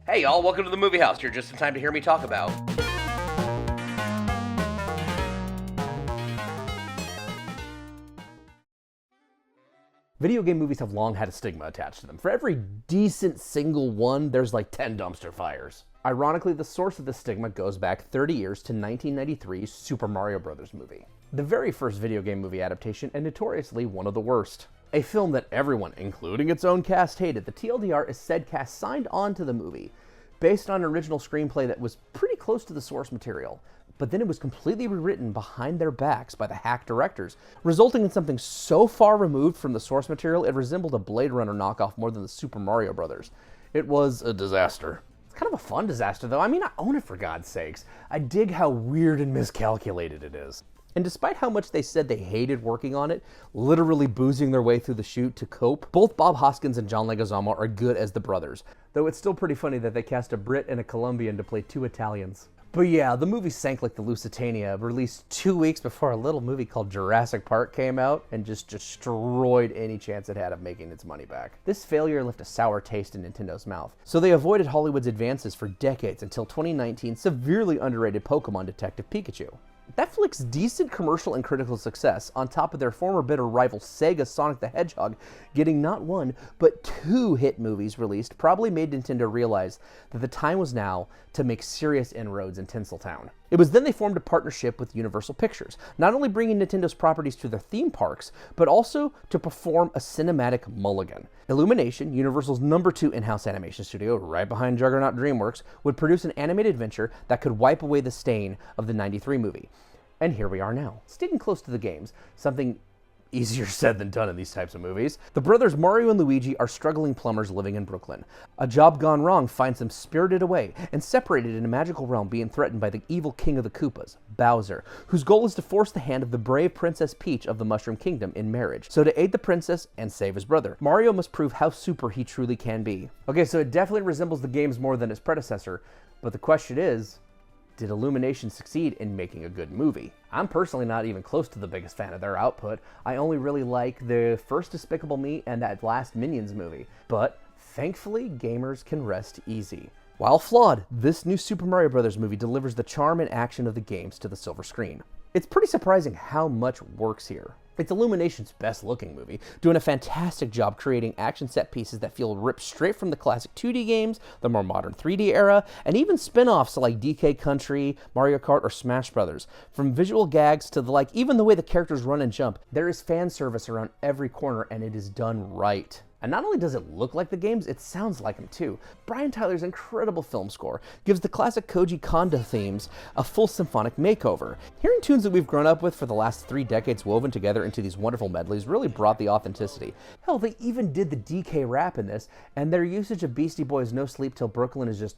Hey y'all, welcome to the Movie House. You're just in time to hear me talk about. Video game movies have long had a stigma attached to them. For every decent single one, there's like 10 dumpster fires. Ironically, the source of this stigma goes back 30 years to 1993's Super Mario Bros. Movie. The very first video game movie adaptation, and notoriously one of the worst. A film that everyone, including its own cast, hated. The TLDR is said cast signed on to the movie based on an original screenplay that was pretty close to the source material, but then it was completely rewritten behind their backs by the hack directors, resulting in something so far removed from the source material it resembled a Blade Runner knockoff more than the Super Mario Bros. It was a disaster. It's kind of a fun disaster though. I mean, I own it for God's sakes. I dig how weird and miscalculated it is. And despite how much they said they hated working on it, literally boozing their way through the shoot to cope, both Bob Hoskins and John Leguizamo are good as the brothers. Though it's still pretty funny that they cast a Brit and a Colombian to play two Italians. But yeah, the movie sank like the Lusitania, released 2 weeks before a little movie called Jurassic Park came out and just destroyed any chance it had of making its money back. This failure left a sour taste in Nintendo's mouth, so they avoided Hollywood's advances for decades until 2019 severely underrated Pokemon Detective Pikachu. That flick's decent commercial and critical success, on top of their former bitter rival Sega's Sonic the Hedgehog getting not one, but 2 hit movies released, probably made Nintendo realize that the time was now to make serious inroads in Tinseltown. It was then they formed a partnership with Universal Pictures, not only bringing Nintendo's properties to their theme parks, but also to perform a cinematic mulligan. Illumination, Universal's #2 in-house animation studio, right behind Juggernaut DreamWorks, would produce an animated adventure that could wipe away the stain of the '93 movie. And here we are now, sticking close to the games, something easier said than done in these types of movies. The brothers Mario and Luigi are struggling plumbers living in Brooklyn. A job gone wrong finds them spirited away and separated in a magical realm being threatened by the evil king of the Koopas, Bowser, whose goal is to force the hand of the brave Princess Peach of the Mushroom Kingdom in marriage. So to aid the princess and save his brother, Mario must prove how super he truly can be. Okay, so it definitely resembles the games more than its predecessor, but the question is, did Illumination succeed in making a good movie? I'm personally not even close to the biggest fan of their output. I only really like the first Despicable Me and that last Minions movie. But thankfully, gamers can rest easy. While flawed, this new Super Mario Bros. Movie delivers the charm and action of the games to the silver screen. It's pretty surprising how much works here. It's Illumination's best looking movie, doing a fantastic job creating action set pieces that feel ripped straight from the classic 2D games, the more modern 3D era, and even spin-offs like DK Country, Mario Kart, or Smash Brothers. From visual gags to even the way the characters run and jump, there is fan service around every corner and it is done right. And not only does it look like the games, it sounds like them too. Brian Tyler's incredible film score gives the classic Koji Kondo themes a full symphonic makeover. Hearing tunes that we've grown up with for the last 3 decades woven together into these wonderful medleys really brought the authenticity. Hell, they even did the DK rap in this, and their usage of Beastie Boys' No Sleep Till Brooklyn is just...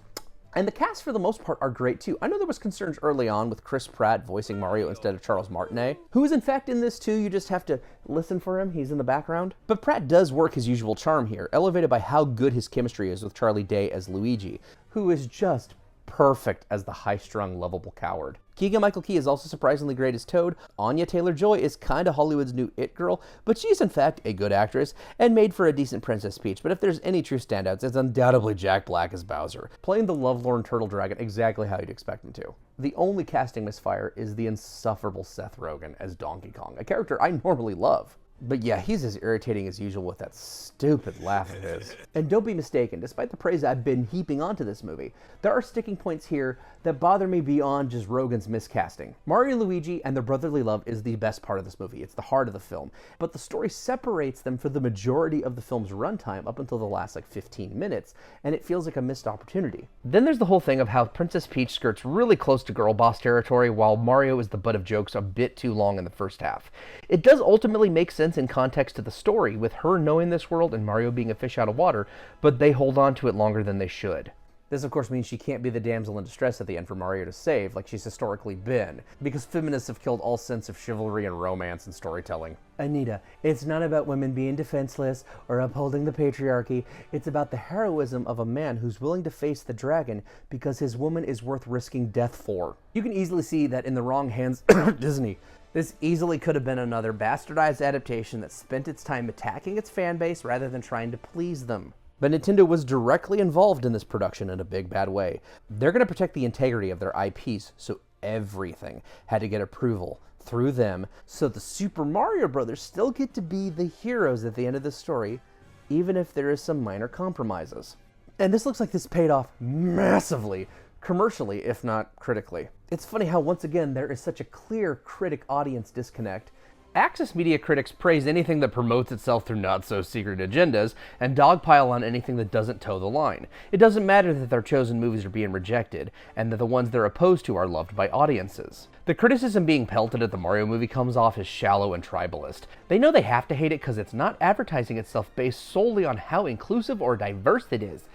And the cast, for the most part, are great too. I know there was concerns early on with Chris Pratt voicing Mario instead of Charles Martinet, who is in fact in this too. You just have to listen for him. He's in the background. But Pratt does work his usual charm here, elevated by how good his chemistry is with Charlie Day as Luigi, who is just perfect as the high-strung, lovable coward. Keegan-Michael Key is also surprisingly great as Toad. Anya Taylor-Joy is kinda Hollywood's new it girl, but she's in fact a good actress and made for a decent Princess Peach. But if there's any true standouts, it's undoubtedly Jack Black as Bowser, playing the lovelorn turtle dragon exactly how you'd expect him to. The only casting misfire is the insufferable Seth Rogen as Donkey Kong, a character I normally love. But yeah, he's as irritating as usual with that stupid laugh of his. And don't be mistaken, despite the praise I've been heaping onto this movie, there are sticking points here that bother me beyond just Rogen's miscasting. Mario and Luigi and their brotherly love is the best part of this movie. It's the heart of the film. But the story separates them for the majority of the film's runtime up until the last 15 minutes, and it feels like a missed opportunity. Then there's the whole thing of how Princess Peach skirts really close to girl boss territory while Mario is the butt of jokes a bit too long in the first half. It does ultimately make sense in context to the story, with her knowing this world and Mario being a fish out of water, but they hold on to it longer than they should. This, of course, means she can't be the damsel in distress at the end for Mario to save, like she's historically been, because feminists have killed all sense of chivalry and romance and storytelling. Anita, it's not about women being defenseless or upholding the patriarchy. It's about the heroism of a man who's willing to face the dragon because his woman is worth risking death for. You can easily see that in the wrong hands, Disney. This easily could have been another bastardized adaptation that spent its time attacking its fan base rather than trying to please them. But Nintendo was directly involved in this production in a big bad way. They're going to protect the integrity of their IPs, so everything had to get approval through them, so the Super Mario Brothers still get to be the heroes at the end of the story, even if there is some minor compromises. And this looks like this paid off massively, commercially, if not critically. It's funny how, once again, there is such a clear critic-audience disconnect. Access media critics praise anything that promotes itself through not-so-secret agendas and dogpile on anything that doesn't toe the line. It doesn't matter that their chosen movies are being rejected, and that the ones they're opposed to are loved by audiences. The criticism being pelted at the Mario movie comes off as shallow and tribalist. They know they have to hate it because it's not advertising itself based solely on how inclusive or diverse it is.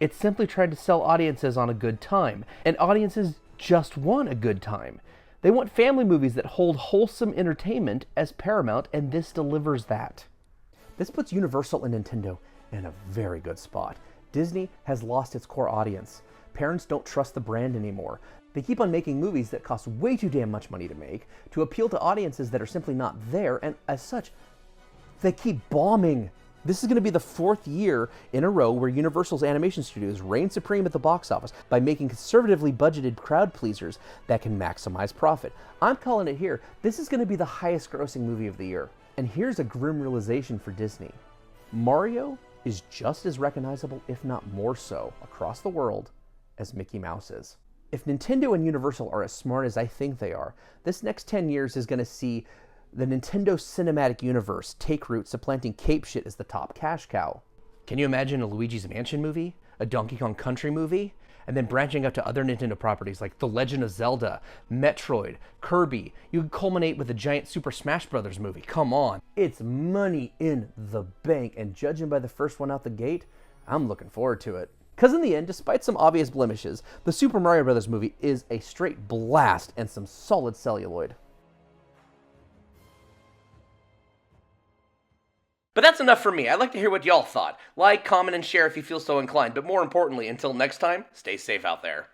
It's simply trying to sell audiences on a good time, and audiences just want a good time. They want family movies that hold wholesome entertainment as paramount, and this delivers that. This puts Universal and Nintendo in a very good spot. Disney has lost its core audience. Parents don't trust the brand anymore. They keep on making movies that cost way too damn much money to make, to appeal to audiences that are simply not there, and as such, they keep bombing. This is going to be the 4th year in a row where Universal's animation studios reign supreme at the box office by making conservatively budgeted crowd pleasers that can maximize profit. I'm calling it here. This is going to be the highest grossing movie of the year. And here's a grim realization for Disney. Mario is just as recognizable, if not more so, across the world as Mickey Mouse is. If Nintendo and Universal are as smart as I think they are, this next 10 years is going to see the Nintendo Cinematic Universe take root, supplanting Cape Shit as the top cash cow. Can you imagine a Luigi's Mansion movie? A Donkey Kong Country movie? And then branching out to other Nintendo properties like The Legend of Zelda, Metroid, Kirby. You could culminate with a giant Super Smash Bros. Movie. Come on. It's money in the bank, and judging by the first one out the gate, I'm looking forward to it. Because in the end, despite some obvious blemishes, the Super Mario Bros. Movie is a straight blast and some solid celluloid. But that's enough for me. I'd like to hear what y'all thought. Like, comment, and share if you feel so inclined. But more importantly, until next time, stay safe out there.